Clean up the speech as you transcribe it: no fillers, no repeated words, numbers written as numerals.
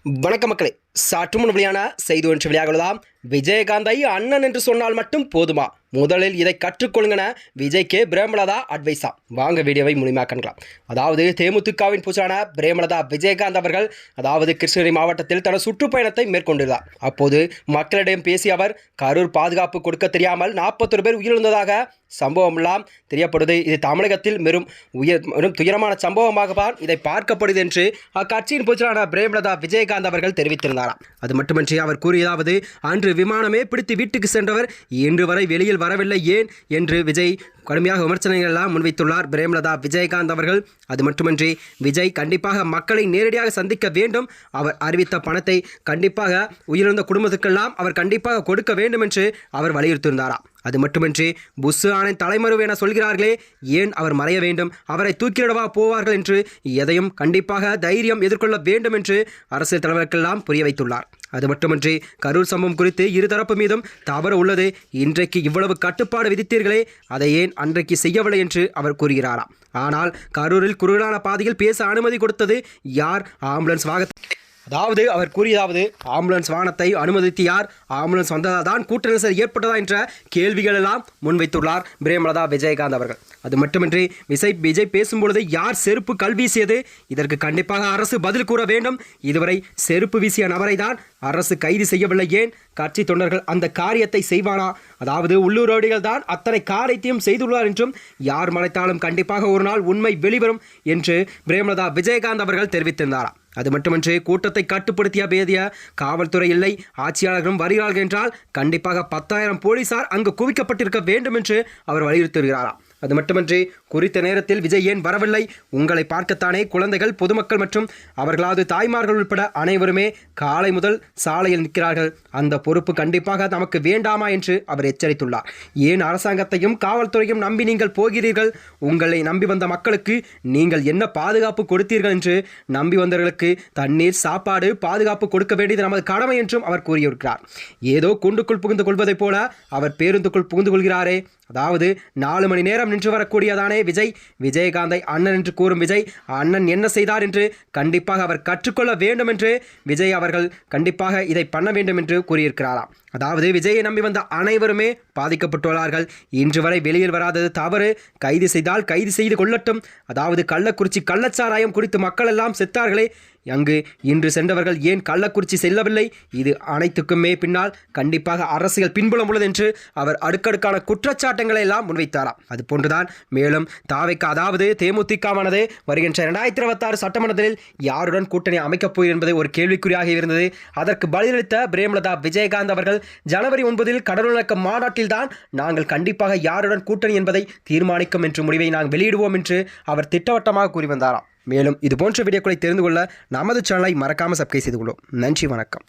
வணக்க மக்களே, சற்று முன் வெளியான செய்தி ஒன்று வெளியாகலாம். விஜயகாந்தை அண்ணன் என்று சொன்னால் மட்டும் போதுமா? முதலில் இதை கற்றுக்கொள்ளுங்கன விஜய்க்கு பிரேமலதா அட்வைஸா? வாங்க வீடியோவை முழுமையாக காணலாம். அதாவது தேமுதிகவின் பூச்சான பிரேமலதா விஜயகாந்த் அவர்கள் கிருஷ்ணகிரி மாவட்டத்தில் தனது சுற்றுப்பயணத்தை மேற்கொண்டுள்ளார். அப்போது மக்களிடம் பேசிய அவர், கரூர் பாதுகாப்பு கொடுக்க தெரியாமல் 41 பேர் உயிரிழந்ததாக சம்பவம் எல்லாம் தெரியப்படுது. இது தமிழகத்தில் வெறும் துயரமான சம்பவமாக இதை பார்க்கப்படுது என்று அக்கட்சியின் பூச்சான பிரேமலதா விஜயகாந்த் அவர்கள் தெரிவித்திருந்தாராம். அது மட்டுமின்றி அவர் கூறியதாவது, அன்று விமானமே பிடித்து வீட்டுக்கு சென்றவர் இன்று வரை வெளியில் வரவில்லை ஏன் என்று விஜய் கடுமையாக விமர்சனங்கள் எல்லாம் முன்வைத்துள்ளார் பிரேமலதா விஜயகாந்த் அவர்கள். அது மட்டுமின்றி விஜய் கண்டிப்பாக மக்களை நேரடியாக சந்திக்க வேண்டும். அவர் அறிவித்த பணத்தை கண்டிப்பாக உயிரிழந்த குடும்பத்துக்கெல்லாம் அவர் கண்டிப்பாக கொடுக்க வேண்டும் என்று அவர் வலியுறுத்தியிருந்தாராம். அது மட்டுமின்றி புஷ் ஆணையின் தலைமறைவு என சொல்கிறார்களே, ஏன் அவர் மறைய வேண்டும்? அவரை தூக்கிலிடவா போவார்கள் என்று எதையும் கண்டிப்பாக தைரியம் எதிர்கொள்ள வேண்டும் என்று அரசியல் தலைவர்களுக்கெல்லாம் புரிய வைத்துள்ளார். அது மட்டுமின்றி கரூர் சம்பவம் குறித்து இருதரப்பு மீதும் தவறு உள்ளது. இன்றைக்கு இவ்வளவு கட்டுப்பாடு விதித்தீர்களே, அதை ஏன் அன்றைக்கு செய்யவில்லை என்று அவர் கூறுகிறாராம். ஆனால் கரூரில் குறுகலான பாதையில் பேச அனுமதி கொடுத்தது யார்? ஆம்புலன்ஸ் அவர் கூறியதாவது, ஆம்புலன்ஸ் வாகனத்தை அனுமதித்து யார்? ஆம்புலன்ஸ் வந்ததால் தான் கூட்ட நெரிசல் ஏற்பட்டதா என்ற கேள்விகள் எல்லாம் முன்வைத்துள்ளார் பிரேமலதா விஜயகாந்த் அவர்கள். அது மட்டுமின்றி விஜய் பேசும்பொழுது யார் செருப்பு கல்வீசியது? இதற்கு கண்டிப்பாக அரசு பதில் கூற வேண்டும். இதுவரை செருப்பு வீசிய நபரை தான் அரசு கைது செய்யவில்லை ஏன்? கட்சி தொண்டர்கள் அந்த காரியத்தை செய்வானா? உள்ளூரோடிகள் தான் அத்தனை காரியத்தையும் செய்துள்ளார் என்றும் யார் மறைத்தாலும் கண்டிப்பாக ஒரு நாள் உண்மை வெளிவரும் என்று பிரேமலதா விஜயகாந்த் அவர்கள் தெரிவித்திருந்தாராம். அது மட்டுமின்றி கூட்டத்தை கட்டுப்படுத்திய பேதிய காவல்துறை இல்லை, ஆட்சியாளர்களும் வருகிறார்கள் என்றால் கண்டிப்பாக 10,000 போலீசார் அங்கு குவிக்கப்பட்டிருக்க வேண்டும் என்று அவர் வலியுறுத்துகிறாராம். அது மட்டுமின்றி குறித்த நேரத்தில் விஜய் ஏன் வரவில்லை? உங்களை பார்க்கத்தானே குழந்தைகள், பொதுமக்கள் மற்றும் அவர்களாவது தாய்மார்கள் உட்பட அனைவருமே காலை முதல் சாலையில் நிற்கிறார்கள். அந்த பொறுப்பு கண்டிப்பாக நமக்கு வேண்டாமா என்று அவர் எச்சரித்துள்ளார். ஏன் அரசாங்கத்தையும் காவல்துறையும் நம்பி நீங்கள் போகிறீர்கள்? உங்களை நம்பி வந்த மக்களுக்கு நீங்கள் என்ன பாதுகாப்பு கொடுத்தீர்கள் என்று நம்பி வந்தவர்களுக்கு தண்ணீர், சாப்பாடு, பாதுகாப்பு கொடுக்க வேண்டியது நமது கடமை என்றும் அவர் கூறியிருக்கிறார். ஏதோ கூண்டுக்குள் புகுந்து கொள்வதைப் போல அவர் பேருந்துக்குள் புகுந்து கொள்கிறாரே. 4 மணி நேரம் நின்று வரக்கூடியதானே விஜயகாந்தை அண்ணன் என்று கூறும் விஜய், அண்ணன் என்ன செய்தார் என்று கண்டிப்பாக அவர் கற்றுக்கொள்ள வேண்டும் என்று விஜய் அவர்கள் கண்டிப்பாக இதை பண்ண வேண்டும் என்று கூறியிருக்கிறாராம். விஜயை நம்பி வந்த அனைவருமே பாதிக்கப்பட்டுள்ளார்கள். இன்று வரை வெளியில் வராதது தவறு. கைது செய்தால் கைது செய்து கொள்ளட்டும். கள்ளக்குறிச்சி கள்ளச்சாராயம் குறித்து மக்கள் எல்லாம் செத்தார்களே, அங்கு இன்று சென்றவர்கள் ஏன் கள்ளக்குறிச்சி செல்லவில்லை? இது அனைத்துக்குமே பின்னால் கண்டிப்பாக அரசியல் பின்புலம் உள்ளது என்று அவர் அடுக்கடுக்கான குற்றச்சாட்டுகளை எல்லாம் முன்வைத்தாராம். அது போன்றுதான் மேலும் தேமுதிகவானது வருகின்ற 2026 சட்டமன்றத்தில் யாருடன் கூட்டணி அமைக்கப் போகிறது என்பது ஒரு கேள்விக்குறியாக இருந்தது. அதற்கு பதிலளித்த பிரேமலதா விஜயகாந்த் அவர்கள், ஜனவரி 9 கடலூர் மாநாட்டில் தான் நாங்கள் கண்டிப்பாக யாருடன் கூட்டணி என்பதை தீர்மானிக்கும் என்ற முடிவை நாங்கள் வெளியிடுவோம் என்று அவர் திட்டவட்டமாக கூறி வந்தாராம். மேலும் இது போன்ற வீடியோக்களை தெரிந்து கொள்ள நமது சேனலை மறக்காமல் சப்ஸ்கிரைப் செய்து கொள்ளும். நன்றி, வணக்கம்.